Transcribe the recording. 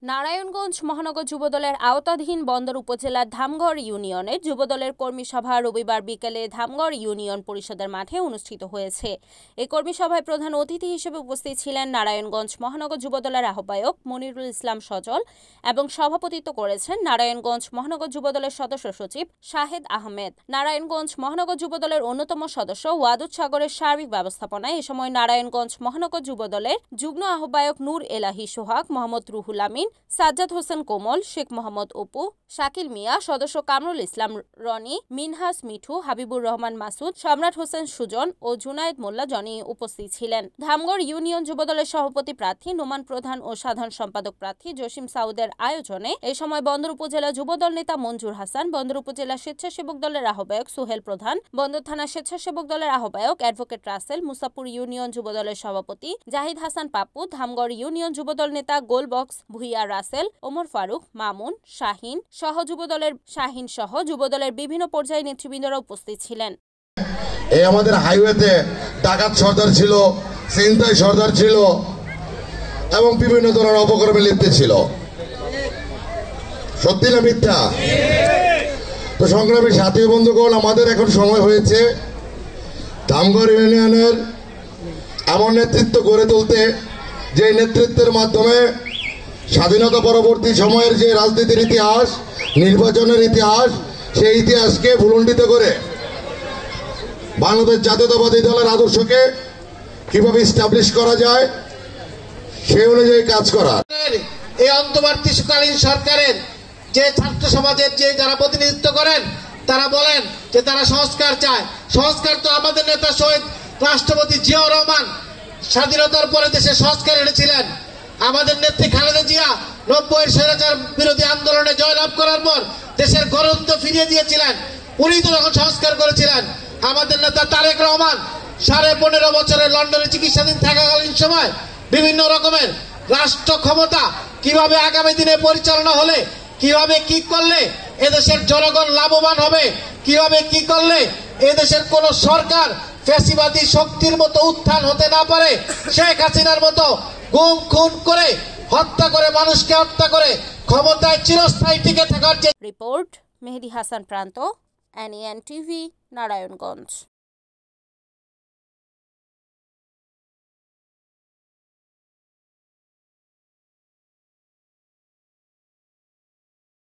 নারায়ণগঞ্জ মহানগর যুবদলের আওতাধীন বন্দর উপজেলার ধামগড় ইউনিয়নের যুবদলের কর্মী সভা রবিবার বিকেলে ধামগড় ইউনিয়ন পরিষদের মাঠে অনুষ্ঠিত হয়েছে। এই কর্মী সভায় প্রধান অতিথি হিসেবে উপস্থিত ছিলেন নারায়ণগঞ্জ মহানগর যুবদলের আহ্বায়ক মনিরুল ইসলাম সজল এবং সভাপতিত্ব করেছেন নারায়ণগঞ্জ মহানগর যুবদলের সদস্য সচিব শাহেদ আহমেদ। নারায়ণগঞ্জ মহানগর যুবদলের অন্যতম সদস্য ওয়াদুদ সাগরের সার্বিক ব্যবস্থাপনায় এ সময় নারায়ণগঞ্জ মহানগর যুবদলের যুগ্ম আহ্বায়ক নূর এলাহি সোহাগ, মোহাম্মদ রুহুল আমিন, সাজ্জাদ হোসেন কোমল, শেখ মোহাম্মদ অপু, শাকিল মিয়া, সদস্য কামরুল ইসলাম রনি, মিনহাস মিঠু, হাবিবুর রহমান মাসুদ, সম্রাট হোসেন সুজন ও জুনায়েদ মোল্লা জনি উপস্থিত ছিলেন। ধামগড় ইউনিয়ন যুবদলের সভাপতি প্রার্থী নোমান প্রধান ও সাধারণ সম্পাদক প্রার্থী জসিম সাউদের আয়োজনে এই সময় বন্দর উপজেলা যুবদল নেতা মঞ্জুর হাসান, বন্দর উপজেলা স্বেচ্ছাসেবক দলের আহ্বায়ক সোহেল প্রধান, বন্দর থানা স্বেচ্ছাসেবক দলের আহ্বায়ক অ্যাডভোকেট রাসেল, মুসাপুর ইউনিয়ন যুবদলের সভাপতি জাহিদ হাসান পাপ্পু, ধামগড় ইউনিয়ন যুবদল নেতা গোলবক্স ভুইয়া রাসেল, ওমর ফারুক, মামুন, শাহিন সহ যুবদলের বিভিন্ন পর্যায়ে নেতৃবৃন্দরা উপস্থিত ছিলেন। এই আমাদের হাইওয়েতে ডাকাত সর্দার ছিল, ছিনতাই সর্দার ছিল এবং বিভিন্ন ধরনের অপকর্মে লিপ্ত ছিল। সত্যি না মিথ্যা? তো সংগ্রামী সাথী বন্ধুগণ, আমাদের এখন সময় হয়েছে ধামগড় ইউনিয়নের এমন নেতৃত্ব গড়ে তুলতে, যে নেতৃত্বের মাধ্যমে স্বাধীনতা পরবর্তী সময়ের যে রাজনীতির ইতিহাস, নির্বাচনের ইতিহাস, সেই ইতিহাসকে ভুলণ্ডিত করে বাংলাদেশ জাতীয়তাবাদী দলের আদর্শকে কিভাবে ইস্টাবলিশ করা যায় সেই অনুযায়ী কাজ করা। এই অন্তর্বর্তীকালীন সরকারের যে ছাত্র সমাজের যে যারা প্রতিনিধিত্ব করেন, তারা বলেন যে তারা সংস্কার চায়। সংস্কার তো আমাদের নেতা শহীদ রাষ্ট্রপতি জিয়াউর রহমান স্বাধীনতার পরে দেশে সংস্কার এনেছিলেন। আমাদের নেত্রী খালেদা জিয়া 90-এর স্বৈরাচার বিরোধী আন্দোলনে জয়লাভ করার পর দেশের গণতন্ত্র ফিরিয়ে দিয়েছিলেন। উনি তো তখন সংস্কার করেছিলেন। আমাদের নেতা তারেক রহমান 15.5 বছরের লন্ডনে চিকিৎসাধীন থাকাকালীন সময় বিভিন্ন রকমের রাষ্ট্র ক্ষমতা কিভাবে আগামী দিনে পরিচালনা হলে, কিভাবে কি করলে এদেশের জনগণ লাভবান হবে, কিভাবে কি করলে এদেশের কোন সরকার ফ্যাসিবাদী শক্তির মতো উত্থান হতে না পারে, শেখ হাসিনার মতো গুম খুন করে হত্যা করে মানুষকে হত্যা করে ক্ষমতায় চিরস্থায়ী টিকে থাকার যে রিপোর্ট মেহেদি হাসান প্রান্ত, NEN TV, নারায়ণগঞ্জ।